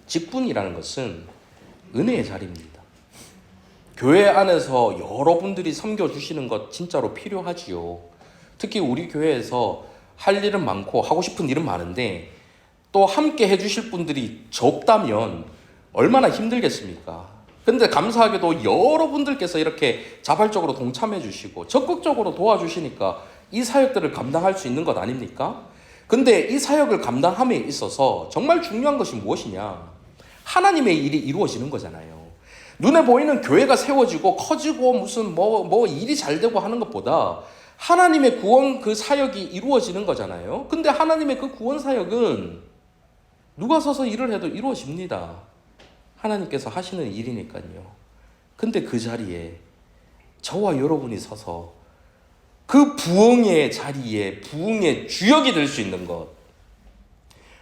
직분이라는 것은 은혜의 자리입니다. 교회 안에서 여러분들이 섬겨주시는 것 진짜로 필요하지요. 특히 우리 교회에서 할 일은 많고 하고 싶은 일은 많은데 또 함께 해주실 분들이 적다면 얼마나 힘들겠습니까? 근데 감사하게도 여러분들께서 이렇게 자발적으로 동참해 주시고 적극적으로 도와주시니까 이 사역들을 감당할 수 있는 것 아닙니까? 근데 이 사역을 감당함에 있어서 정말 중요한 것이 무엇이냐? 하나님의 일이 이루어지는 거잖아요. 눈에 보이는 교회가 세워지고 커지고 무슨 뭐 일이 잘 되고 하는 것보다 하나님의 구원 그 사역이 이루어지는 거잖아요. 근데 하나님의 그 구원 사역은 누가 서서 일을 해도 이루어집니다. 하나님께서 하시는 일이니까요. 근데 그 자리에 저와 여러분이 서서 그 부흥의 자리에 부흥의 주역이 될 수 있는 것,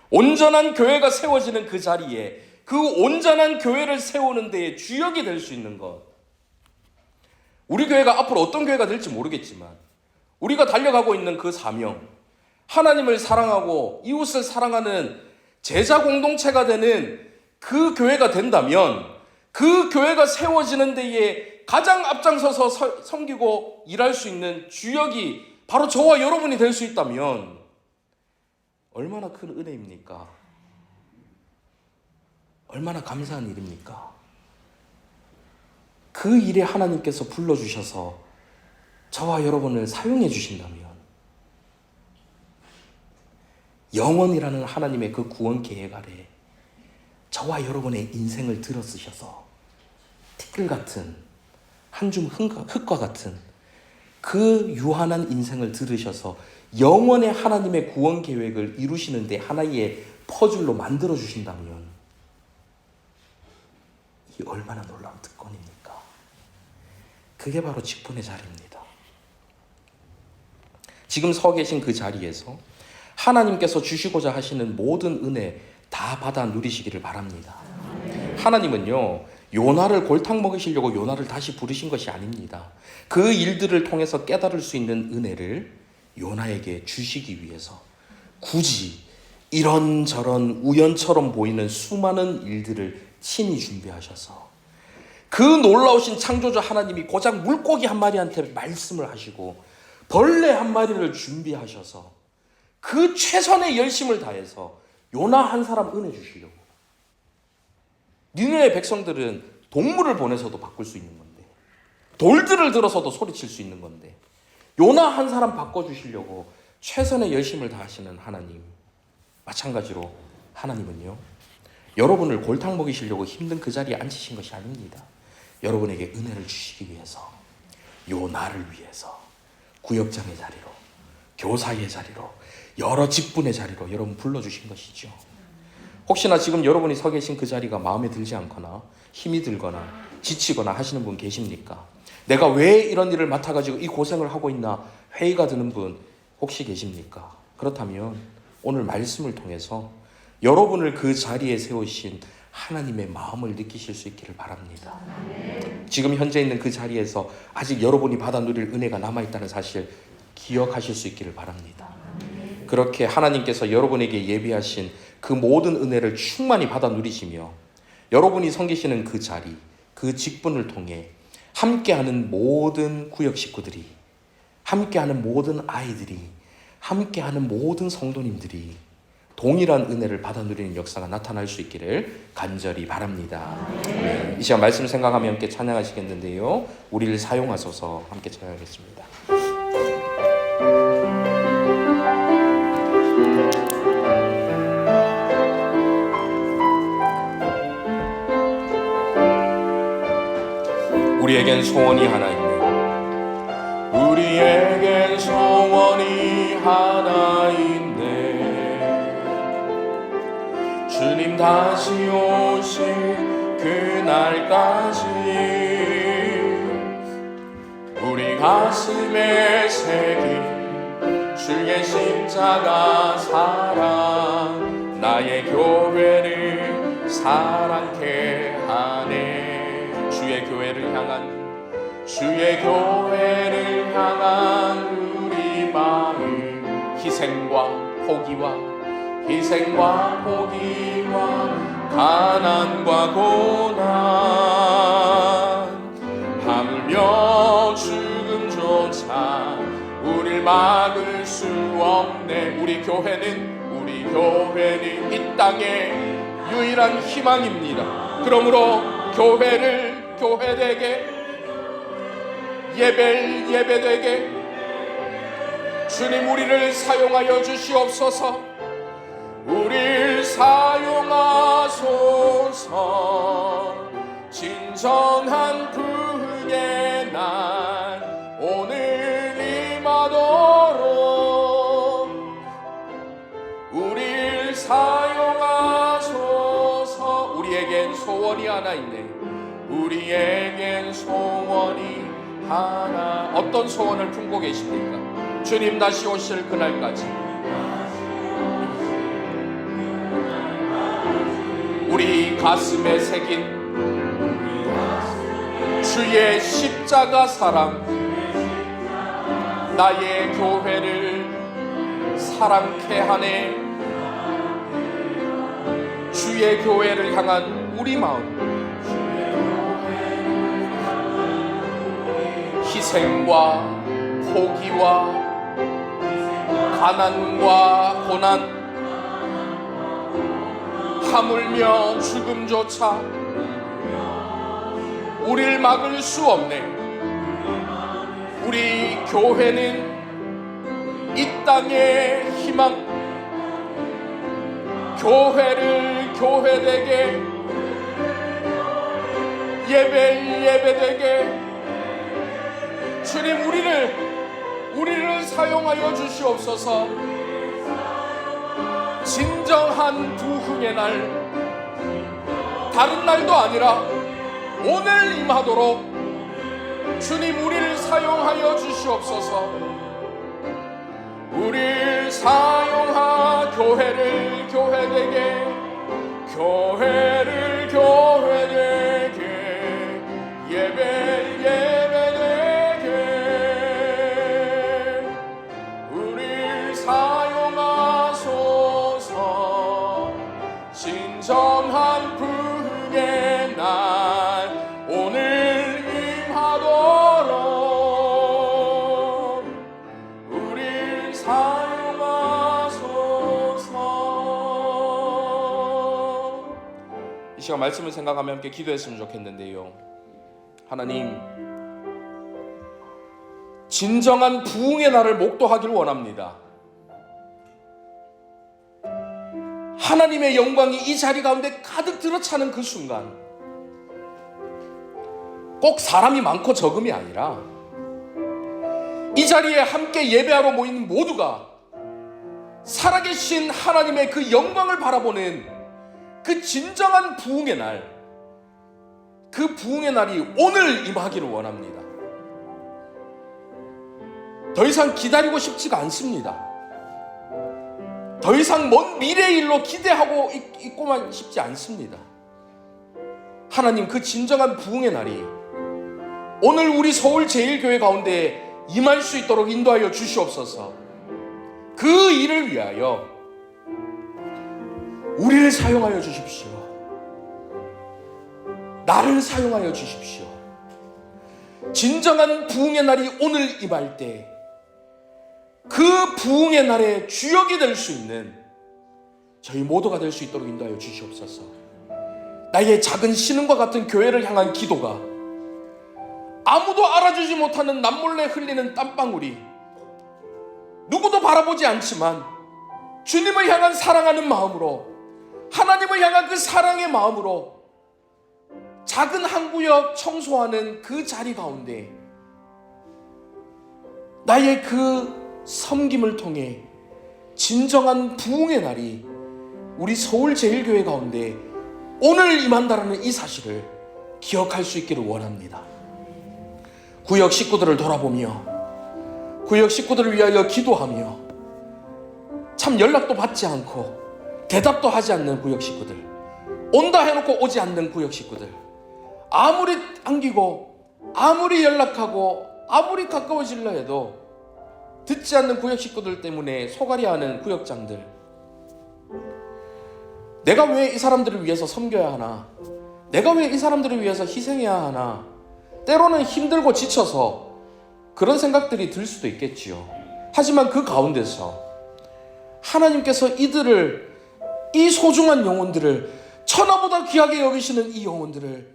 온전한 교회가 세워지는 그 자리에 그 온전한 교회를 세우는 데에 주역이 될 수 있는 것, 우리 교회가 앞으로 어떤 교회가 될지 모르겠지만 우리가 달려가고 있는 그 사명, 하나님을 사랑하고 이웃을 사랑하는 제자 공동체가 되는 그 교회가 된다면 그 교회가 세워지는 데에 가장 앞장서서 섬기고 일할 수 있는 주역이 바로 저와 여러분이 될 수 있다면 얼마나 큰 은혜입니까? 얼마나 감사한 일입니까? 그 일에 하나님께서 불러주셔서 저와 여러분을 사용해 주신다면 영원이라는 하나님의 그 구원 계획 아래 저와 여러분의 인생을 들어 쓰셔서 티끌 같은 한 줌 흙과 같은 그 유한한 인생을 들으셔서 영원의 하나님의 구원 계획을 이루시는데 하나의 퍼즐로 만들어 주신다면 이 얼마나 놀라운 특권입니까? 그게 바로 직분의 자리입니다. 지금 서 계신 그 자리에서 하나님께서 주시고자 하시는 모든 은혜 다 받아 누리시기를 바랍니다. 하나님은요, 요나를 골탕 먹이시려고 요나를 다시 부르신 것이 아닙니다. 그 일들을 통해서 깨달을 수 있는 은혜를 요나에게 주시기 위해서 굳이 이런저런 우연처럼 보이는 수많은 일들을 친히 준비하셔서 그 놀라우신 창조주 하나님이 고작 물고기 한 마리한테 말씀을 하시고 벌레 한 마리를 준비하셔서 그 최선의 열심을 다해서 요나 한 사람 은혜 주시려고. 니느웨 백성들은 동물을 보내서도 바꿀 수 있는 건데, 돌들을 들어서도 소리칠 수 있는 건데, 요나 한 사람 바꿔주시려고 최선의 열심을 다하시는 하나님, 마찬가지로 하나님은요, 여러분을 골탕 먹이시려고 힘든 그 자리에 앉히신 것이 아닙니다. 여러분에게 은혜를 주시기 위해서, 요나를 위해서 구역장의 자리로, 교사의 자리로, 여러 직분의 자리로 여러분 불러주신 것이죠. 혹시나 지금 여러분이 서 계신 그 자리가 마음에 들지 않거나 힘이 들거나 지치거나 하시는 분 계십니까? 내가 왜 이런 일을 맡아가지고 이 고생을 하고 있나 회의가 드는 분 혹시 계십니까? 그렇다면 오늘 말씀을 통해서 여러분을 그 자리에 세우신 하나님의 마음을 느끼실 수 있기를 바랍니다. 지금 현재 있는 그 자리에서 아직 여러분이 받아 누릴 은혜가 남아있다는 사실 기억하실 수 있기를 바랍니다. 그렇게 하나님께서 여러분에게 예비하신 그 모든 은혜를 충만히 받아 누리시며 여러분이 섬기시는 그 자리, 그 직분을 통해 함께하는 모든 구역 식구들이, 함께하는 모든 아이들이, 함께하는 모든 성도님들이 동일한 은혜를 받아 누리는 역사가 나타날 수 있기를 간절히 바랍니다. 네, 이 시간 말씀을 생각하며 함께 찬양하시겠는데요, 우리를 사용하소서 함께 찬양하겠습니다. 우리에겐 소원이 하나 있네. 우리에겐 소원이 하나 있네. 주님 다시 오실 그날까지 우리 가슴에 새긴 주의 십자가 사랑, 나의 교회를 사랑케 하네. 주의 교회를 향한 우리 마음, 희생과 포기와 가난과 고난, 하물며 죽음조차 우릴 막을 수 없네. 우리 교회는 이 땅의 유일한 희망입니다. 그러므로 교회되게, 예배되게 주님 우리를 사용하여 주시옵소서. 우릴 사용하소서. 진정한 부흥의 날 오늘 임하도록 우릴 사용하소서. 우리에겐 소원이 하나 있네. 우리에겐 소원이 하나. 어떤 소원을 품고 계십니까? 주님 다시 오실 그날까지 우리 가슴에 새긴 주의 십자가 사랑, 나의 교회를 사랑케 하네. 주의 교회를 향한 우리 마음, 희생과 포기와 가난과 고난, 하물며 죽음조차 우릴 막을 수 없네. 우리 교회는 이 땅의 희망, 교회되게, 예배되게 주님 우리를 사용하여 주시옵소서. 진정한 부흥의 날, 다른 날도 아니라 오늘 임하도록 주님 우리를 사용하여 주시옵소서. 우리를 사용하 교회를 교회되게, 예배되게 우리를 사용하소서. 진정한 부흥의 날 오늘 임하도록 우리를 사용하소서. 시간 말씀을 생각하며 함께 기도했으면 좋겠는데요. 하나님, 진정한 부흥의 날을 목도하기를 원합니다. 하나님의 영광이 이 자리 가운데 가득 들어차는 그 순간, 꼭 사람이 많고 적음이 아니라 이 자리에 함께 예배하러 모인 모두가 살아계신 하나님의 그 영광을 바라보는 그 진정한 부흥의 날, 그 부흥의 날이 오늘 임하기를 원합니다. 더 이상 기다리고 싶지가 않습니다. 더 이상 먼 미래의 일로 기대하고 있고만 싶지 않습니다. 하나님, 그 진정한 부흥의 날이 오늘 우리 서울제일교회 가운데 임할 수 있도록 인도하여 주시옵소서. 그 일을 위하여 우리를 사용하여 주십시오. 나를 사용하여 주십시오. 진정한 부흥의 날이 오늘 임할 때 그 부흥의 날에 주역이 될 수 있는 저희 모두가 될 수 있도록 인도하여 주시옵소서. 나의 작은 신음과 같은 교회를 향한 기도가 아무도 알아주지 못하는 남몰래 흘리는 땀방울이, 누구도 바라보지 않지만 주님을 향한 사랑하는 마음으로, 하나님을 향한 그 사랑의 마음으로 작은 한 구역 청소하는 그 자리 가운데 나의 그 섬김을 통해 진정한 부흥의 날이 우리 서울제일교회 가운데 오늘 임한다라는 이 사실을 기억할 수 있기를 원합니다. 구역 식구들을 돌아보며, 구역 식구들을 위하여 기도하며, 참 연락도 받지 않고 대답도 하지 않는 구역 식구들, 온다 해놓고 오지 않는 구역 식구들, 아무리 안기고 아무리 연락하고 아무리 가까워질려 해도 듣지 않는 구역 식구들 때문에 소갈이하는 구역장들, 내가 왜 이 사람들을 위해서 섬겨야 하나, 내가 왜 이 사람들을 위해서 희생해야 하나, 때로는 힘들고 지쳐서 그런 생각들이 들 수도 있겠지요. 하지만 그 가운데서 하나님께서 이들을, 이 소중한 영혼들을, 천하보다 귀하게 여기시는 이 영혼들을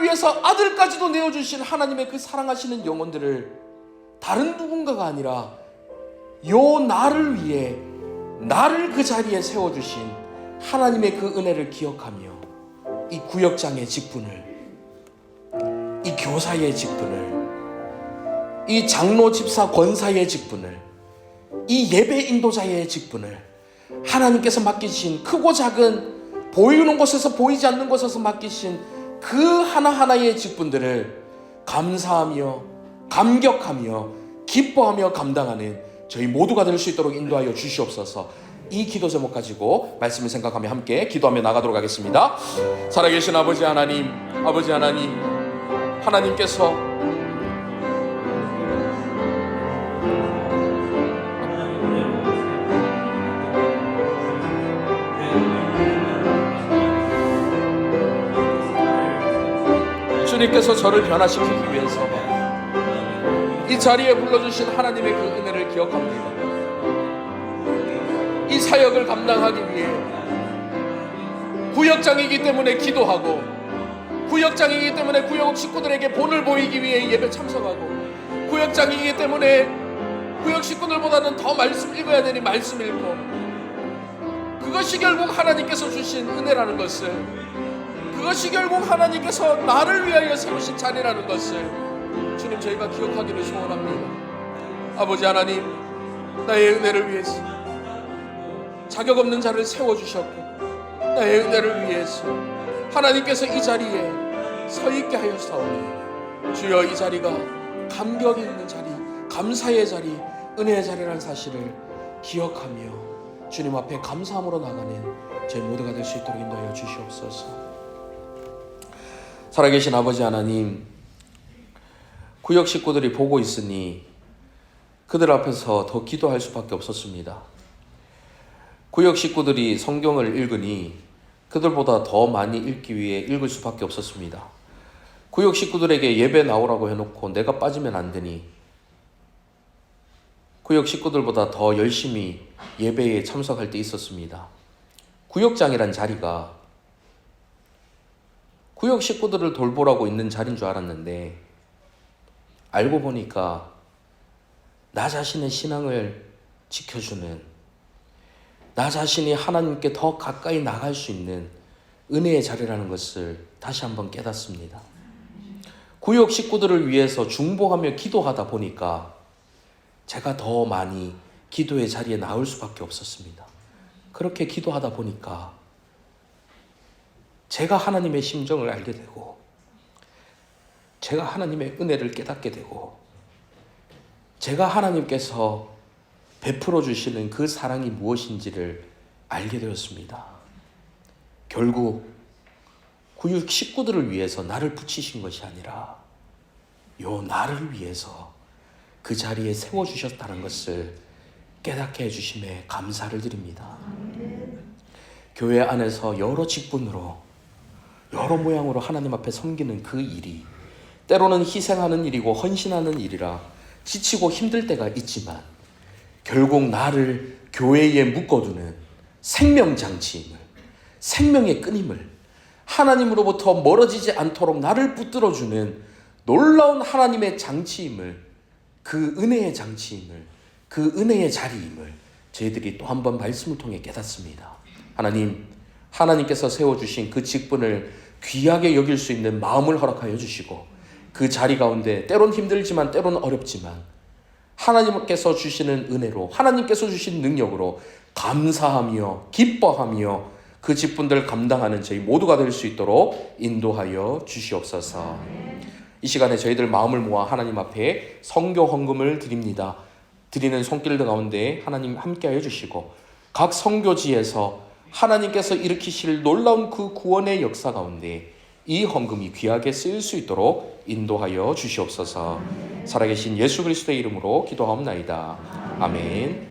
위해서 아들까지도 내어주신 하나님의 그 사랑하시는 영혼들을 다른 누군가가 아니라 요 나를 위해, 나를 그 자리에 세워주신 하나님의 그 은혜를 기억하며 이 구역장의 직분을, 이 교사의 직분을, 이 장로 집사 권사의 직분을, 이 예배 인도자의 직분을 하나님께서 맡기신, 크고 작은 보이는 곳에서 보이지 않는 곳에서 맡기신 그 하나하나의 직분들을 감사하며 감격하며 기뻐하며 감당하는 저희 모두가 될 수 있도록 인도하여 주시옵소서. 이 기도 제목 가지고 말씀을 생각하며 함께 기도하며 나가도록 하겠습니다. 살아계신 아버지 하나님, 아버지 하나님, 하나님께서 주님께서 저를 변화시키기 위해서 이 자리에 불러주신 하나님의 그 은혜를 기억합니다. 이 사역을 감당하기 위해 구역장이기 때문에 기도하고, 구역장이기 때문에 구역 식구들에게 본을 보이기 위해 예배 참석하고, 구역장이기 때문에 구역 식구들보다는 더 말씀 읽어야 되니 말씀 읽고, 그것이 결국 하나님께서 주신 은혜라는 것을, 그것이 결국 하나님께서 나를 위하여 세우신 자리라는 것을 주님, 저희가 기억하기를 소원합니다. 아버지 하나님, 나의 은혜를 위해서 자격 없는 자를 세워주셨고, 나의 은혜를 위해서 하나님께서 이 자리에 서 있게 하였사오니 주여, 이 자리가 감격이 있는 자리, 감사의 자리, 은혜의 자리라는 사실을 기억하며 주님 앞에 감사함으로 나가는 저희 모두가 될 수 있도록 인도하여 주시옵소서. 살아계신 아버지 하나님, 구역 식구들이 보고 있으니 그들 앞에서 더 기도할 수밖에 없었습니다. 구역 식구들이 성경을 읽으니 그들보다 더 많이 읽기 위해 읽을 수밖에 없었습니다. 구역 식구들에게 예배 나오라고 해놓고 내가 빠지면 안 되니 구역 식구들보다 더 열심히 예배에 참석할 때 있었습니다. 구역장이란 자리가 구역 식구들을 돌보라고 있는 자리인 줄 알았는데 알고 보니까 나 자신의 신앙을 지켜주는, 나 자신이 하나님께 더 가까이 나갈 수 있는 은혜의 자리라는 것을 다시 한번 깨닫습니다. 구역 식구들을 위해서 중보하며 기도하다 보니까 제가 더 많이 기도의 자리에 나올 수밖에 없었습니다. 그렇게 기도하다 보니까 제가 하나님의 심정을 알게 되고, 제가 하나님의 은혜를 깨닫게 되고, 제가 하나님께서 베풀어 주시는 그 사랑이 무엇인지를 알게 되었습니다. 결국 구육 식구들을 위해서 나를 붙이신 것이 아니라 요 나를 위해서 그 자리에 세워주셨다는 것을 깨닫게 해주심에 감사를 드립니다. 교회 안에서 여러 직분으로 여러 모양으로 하나님 앞에 섬기는 그 일이 때로는 희생하는 일이고 헌신하는 일이라 지치고 힘들 때가 있지만 결국 나를 교회에 묶어두는 생명장치임을, 생명의 끈임을, 하나님으로부터 멀어지지 않도록 나를 붙들어주는 놀라운 하나님의 장치임을, 그 은혜의 장치임을, 그 은혜의 자리임을 저희들이 또 한 번 말씀을 통해 깨닫습니다. 하나님께서 세워주신 그 직분을 귀하게 여길 수 있는 마음을 허락하여 주시고, 그 자리 가운데 때론 힘들지만 때론 어렵지만 하나님께서 주시는 은혜로, 하나님께서 주신 능력으로 감사하며 기뻐하며 그 직분들 감당하는 저희 모두가 될 수 있도록 인도하여 주시옵소서. 이 시간에 저희들 마음을 모아 하나님 앞에 성교 헌금을 드립니다. 드리는 손길들 가운데 하나님 함께하여 주시고, 각 선교지에서 하나님께서 일으키실 놀라운 그 구원의 역사 가운데 이 헌금이 귀하게 쓰일 수 있도록 인도하여 주시옵소서. 살아계신 예수 그리스도의 이름으로 기도하옵나이다. 아멘.